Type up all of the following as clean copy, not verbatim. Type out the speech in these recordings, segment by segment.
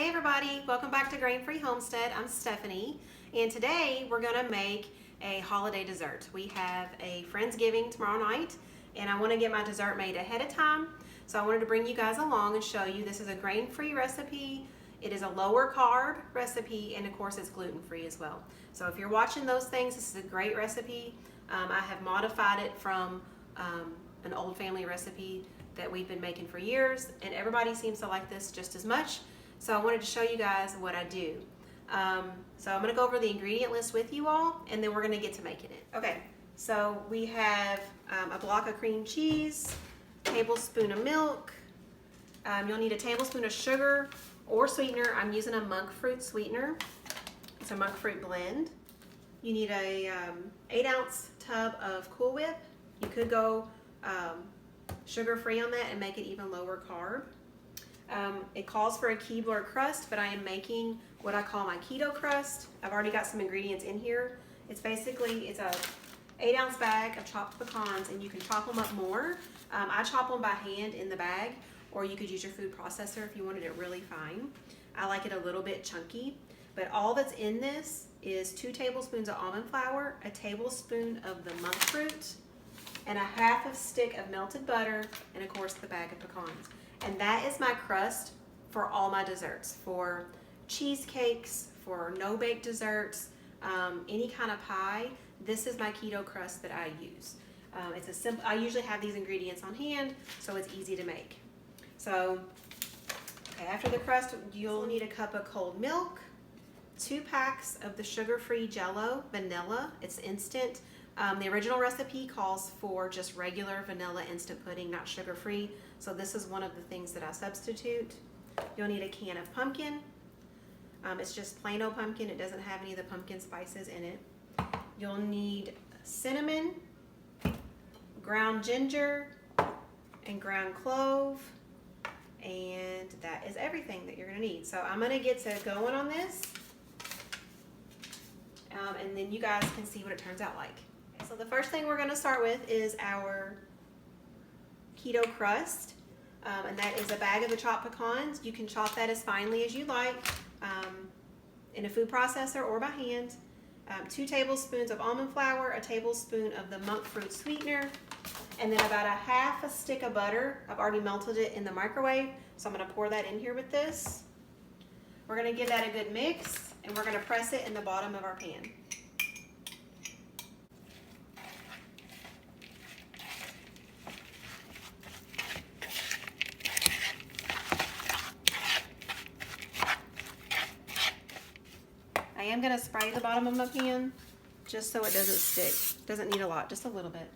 Hey everybody, welcome back to Grain Free Homestead. I'm Stephanie, and today we're gonna make a holiday dessert. We have a Friendsgiving tomorrow night, and I wanna get my dessert made ahead of time. So I wanted to bring you guys along and show you this is a grain-free recipe. It is a lower carb recipe, and of course it's gluten-free as well. So if you're watching those things, this is a great recipe. I have modified it from an old family recipe that we've been making for years, and everybody seems to like this just as much. So I wanted to show you guys what I do. So I'm gonna go over the ingredient list with you all, and then we're gonna get to making it. Okay, so we have a block of cream cheese, tablespoon of milk. You'll need a tablespoon of sugar or sweetener. I'm using a Monkfruit sweetener. It's a Monkfruit blend. You need a 8-ounce tub of CoolWhip. You could go sugar-free on that and make it even lower carb. It calls for a Keebler crust, but I am making what I call my keto crust. I've already got some ingredients in here. It's a 8-ounce bag of chopped pecans, and you can chop them up more. I chop them by hand in the bag, or you could use your food processor if you wanted it really fine. I like it a little bit chunky, but all that's in this is 2 tablespoons of almond flour, a tablespoon of the monk fruit, and a half a stick of melted butter, and of course the bag of pecans. And that is my crust for all my desserts, for cheesecakes, for no-bake desserts, any kind of pie. This is my keto crust that I use. It's a simple. I usually have these ingredients on hand, so it's easy to make. So, okay, after the crust, you'll need a cup of cold milk, 2 packs of the sugar-free Jello vanilla. It's instant. The original recipe calls for just regular vanilla instant pudding, not sugar-free. So this is one of the things that I substitute. You'll need a can of pumpkin. It's just plain old pumpkin. It doesn't have any of the pumpkin spices in it. You'll need cinnamon, ground ginger, and ground clove. And that is everything that you're gonna need. So I'm gonna get to going on this. And then you guys can see what it turns out like. So the first thing we're going to start with is our keto crust, and that is a bag of the chopped pecans. You can chop that as finely as you like in a food processor or by hand. 2 tablespoons of almond flour, a tablespoon of the monk fruit sweetener, and then about a half a stick of butter. I've already melted it in the microwave, so I'm going to pour that in here with this. We're going to give that a good mix, and we're going to press it in the bottom of our pan. I am going to spray the bottom of my pan just so it doesn't stick. Doesn't need a lot, just a little bit.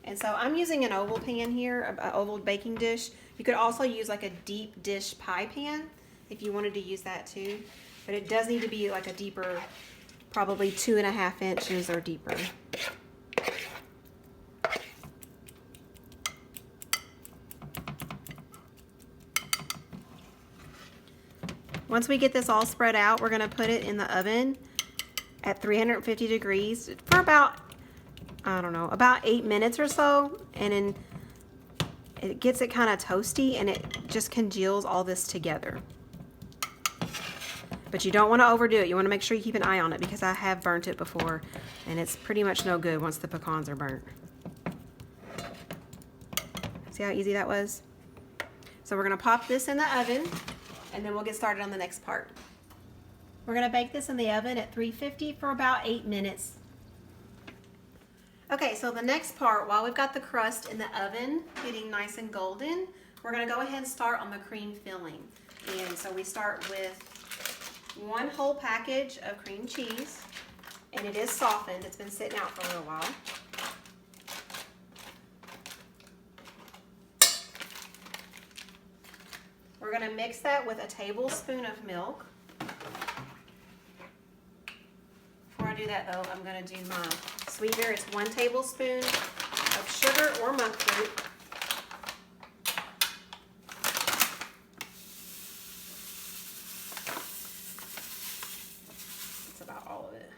And so I'm using an oval pan here, an oval baking dish. You could also use like a deep dish pie pan if you wanted to use that too. But it does need to be like a deeper, probably 2.5 inches or deeper. Once we get this all spread out, we're going to put it in the oven at 350 degrees for about, I don't know, about 8 minutes or so. And then it gets it kind of toasty, and it just congeals all this together. But you don't want to overdo it. You want to make sure you keep an eye on it, because I have burnt it before, and it's pretty much no good once the pecans are burnt. See how easy that was? So we're going to pop this in the oven, and then we'll get started on the next part. We're going to bake this in the oven at 350 for about 8 minutes. Okay, so the next part, while we've got the crust in the oven getting nice and golden, we're going to go ahead and start on the cream filling. And so we start with 1 whole package of cream cheese, and it is softened. It's been sitting out for a little while. We're going to mix that with a tablespoon of milk. Before I do that though, I'm going to do my sweetener. It's 1 tablespoon of sugar or monk fruit. That's about all of it.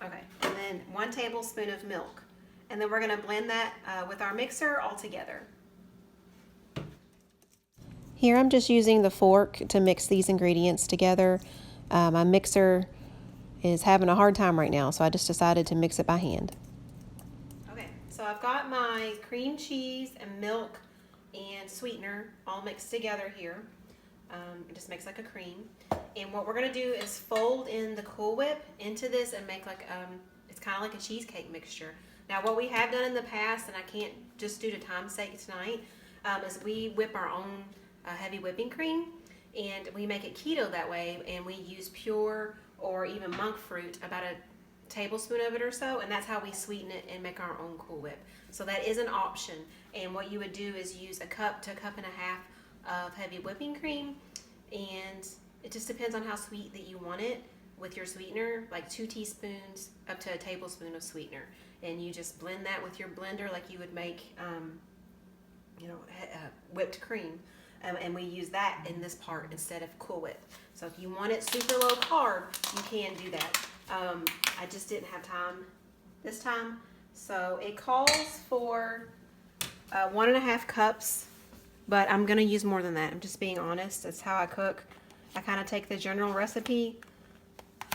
Okay, and then 1 tablespoon of milk. and then we're going to blend that with our mixer all together. Here I'm just using the fork to mix these ingredients together. My mixer is having a hard time right now, so I just decided to mix it by hand. Okay, so I've got my cream cheese and milk and sweetener all mixed together here. It just makes like a cream. And what we're going to do is fold in the CoolWhip into this and make like, it's kind of like a cheesecake mixture. Now what we have done in the past, and I can't just due to time's sake tonight, is we whip our own heavy whipping cream, and we make it keto that way, and we use Pyure or even monk fruit, about a tablespoon of it or so, and that's how we sweeten it and make our own CoolWhip. So that is an option, and what you would do is use a cup to a cup and a half of heavy whipping cream, and it just depends on how sweet that you want it with your sweetener, like 2 teaspoons up to a tablespoon of sweetener, and you just blend that with your blender like you would make whipped cream. And we use that in this part instead of CoolWhip. So if you want it super low carb, you can do that. I just didn't have time this time. So it calls for 1.5 cups, but I'm gonna use more than that. I'm just being honest. That's how I cook. I kind of take the general recipe,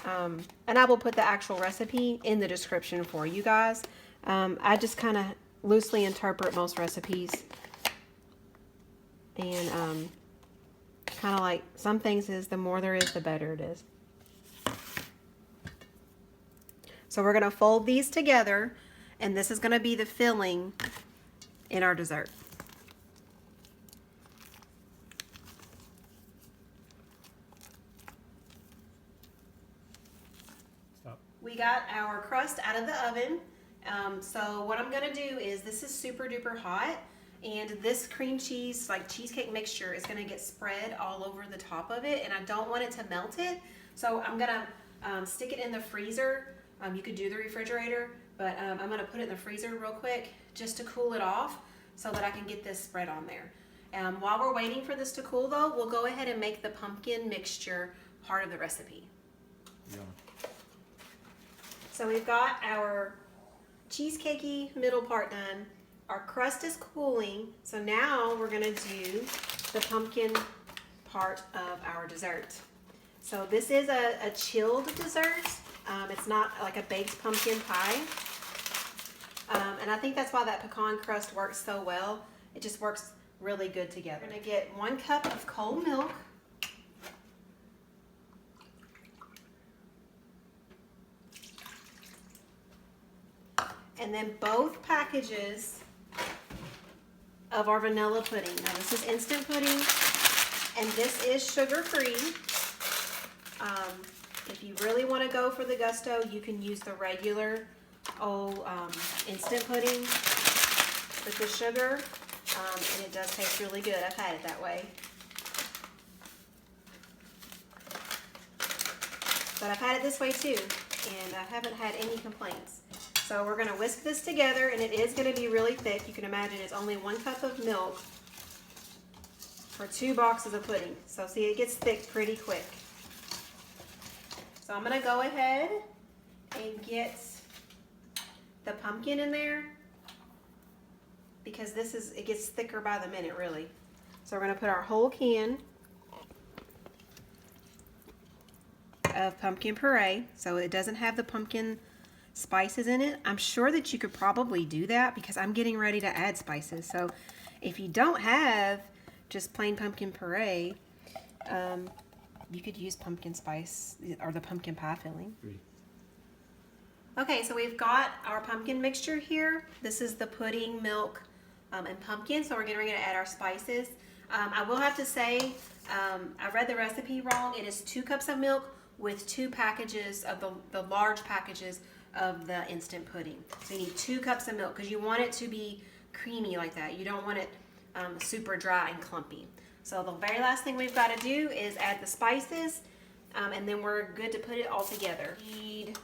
and I will put the actual recipe in the description for you guys. I just kind of loosely interpret most recipes. And kind of like some things is the more there is, the better it is. So we're going to fold these together, and this is going to be the filling in our dessert. Stop. We got our crust out of the oven. So what I'm going to do is, this is super duper hot. And this cream cheese, like cheesecake mixture, is going to get spread all over the top of it, and I don't want it to melt it. So I'm going to stick it in the freezer. You could do the refrigerator, but I'm going to put it in the freezer real quick just to cool it off so that I can get this spread on there. While we're waiting for this to cool though, we'll go ahead and make the pumpkin mixture part of the recipe. Yum. So we've got our cheesecakey middle part done. Our crust is cooling, so now we're going to do the pumpkin part of our dessert. So this is a chilled dessert. It's not like a baked pumpkin pie. And I think that's why that pecan crust works so well. It just works really good together. We're going to get 1 cup of cold milk. And then both packages of our vanilla pudding. Now this is instant pudding, and this is sugar-free. If you really want to go for the gusto, you can use the regular old instant pudding with the sugar, and it does taste really good. I've had it that way. But I've had it this way too, and I haven't had any complaints. So we're going to whisk this together, and it is going to be really thick. You can imagine it's only 1 cup of milk for 2 boxes of pudding. So see, it gets thick pretty quick. So I'm going to go ahead and get the pumpkin in there, because it gets thicker by the minute really. So we're going to put our whole can of pumpkin puree. So it doesn't have the pumpkin spices in it. I'm sure that you could probably do that, because I'm getting ready to add spices. So if you don't have just plain pumpkin puree, you could use pumpkin spice or the pumpkin pie filling. Okay, so we've got our pumpkin mixture here. This is the pudding, milk, and pumpkin. So we're getting ready to add our spices. I will have to say, I read the recipe wrong. It is 2 cups of milk with 2 packages of the large packages of the instant pudding. So you need 2 cups of milk, because you want it to be creamy like that. You don't want it super dry and clumpy. So the very last thing we've got to do is add the spices, and then we're good to put it all together. We need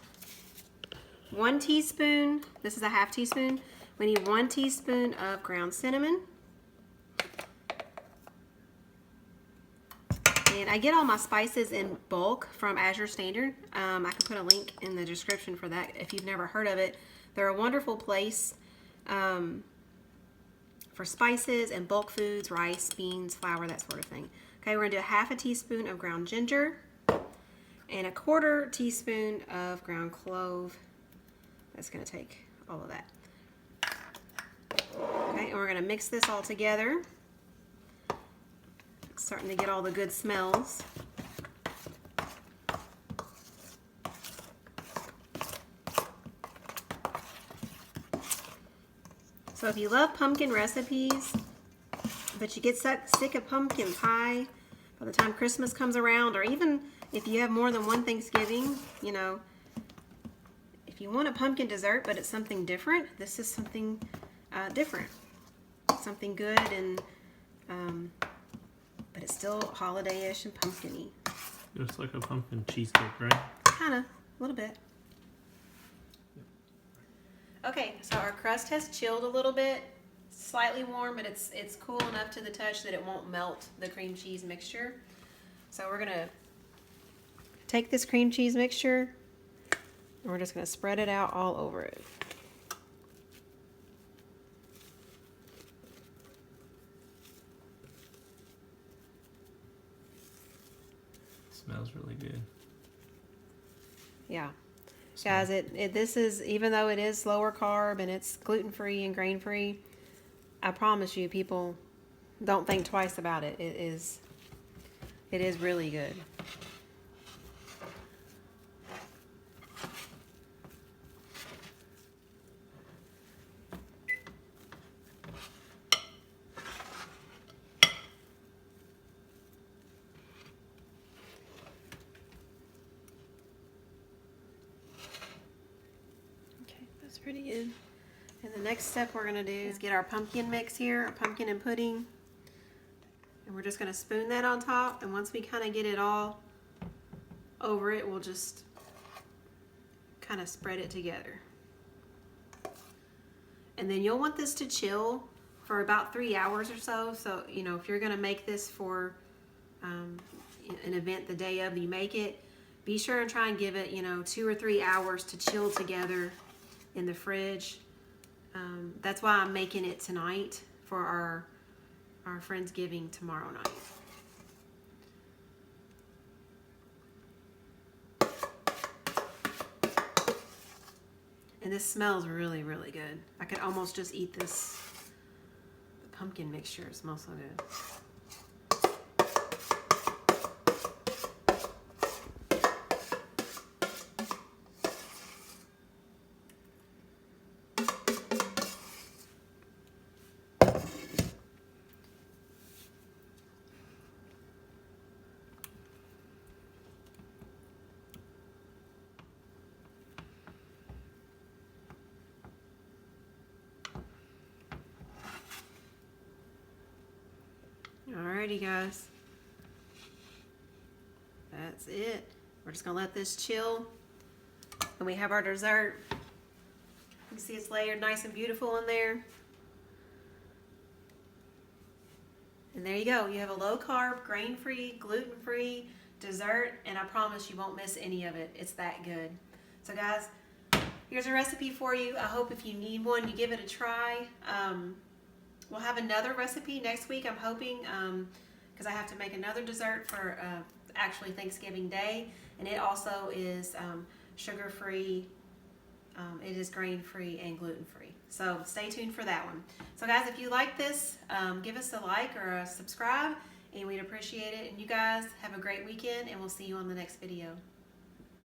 1 teaspoon, this is a half teaspoon. We need 1 teaspoon of ground cinnamon. And I get all my spices in bulk from Azure Standard. I can put a link in the description for that if you've never heard of it. They're a wonderful place. for spices and bulk foods, rice, beans, flour, that sort of thing. Okay, we're gonna do a half a teaspoon of ground ginger and a 1/4 teaspoon of ground clove. That's gonna take all of that. Okay, and we're gonna mix this all together. It's starting to get all the good smells. So if you love pumpkin recipes, but you get sick of pumpkin pie by the time Christmas comes around, or even if you have more than one Thanksgiving, you know, if you want a pumpkin dessert but it's something different, this is something different. Something good, and but it's still holiday-ish and pumpkin-y. It's like a pumpkin cheesecake, right? Kinda, a little bit. Okay, so our crust has chilled a little bit, slightly warm, but it's cool enough to the touch that it won't melt the cream cheese mixture. So we're gonna take this cream cheese mixture and we're just gonna spread it out all over it. Smells really good. Yeah. Guys, this is, even though it is lower carb and it's gluten-free and grain-free, I promise you, people don't think twice about it. It is really good. That's pretty good. And the next step we're going to do is get our pumpkin mix here, our pumpkin and pudding. And we're just going to spoon that on top. And once we kind of get it all over it, we'll just kind of spread it together. And then you'll want this to chill for about 3 hours or so. So, you know, if you're going to make this for an event the day of you make it, be sure and try and give it, you know, 2 or 3 hours to chill together in the fridge. That's why I'm making it tonight for our Friendsgiving tomorrow night. And this smells really, really good. I could almost just eat this. The pumpkin mixture, it smells so good. Alrighty, guys. That's it. We're just gonna let this chill. And we have our dessert. You can see it's layered nice and beautiful in there. And there you go. You have a low carb, grain-free, gluten-free dessert, and I promise you won't miss any of it. It's that good. So guys, here's a recipe for you. I hope if you need one, you give it a try. We'll have another recipe next week, I'm hoping, because I have to make another dessert for actually Thanksgiving Day, and it also is sugar-free, it is grain-free and gluten-free. So stay tuned for that one. So guys, if you like this, give us a like or a subscribe, and we'd appreciate it. And you guys have a great weekend, and we'll see you on the next video.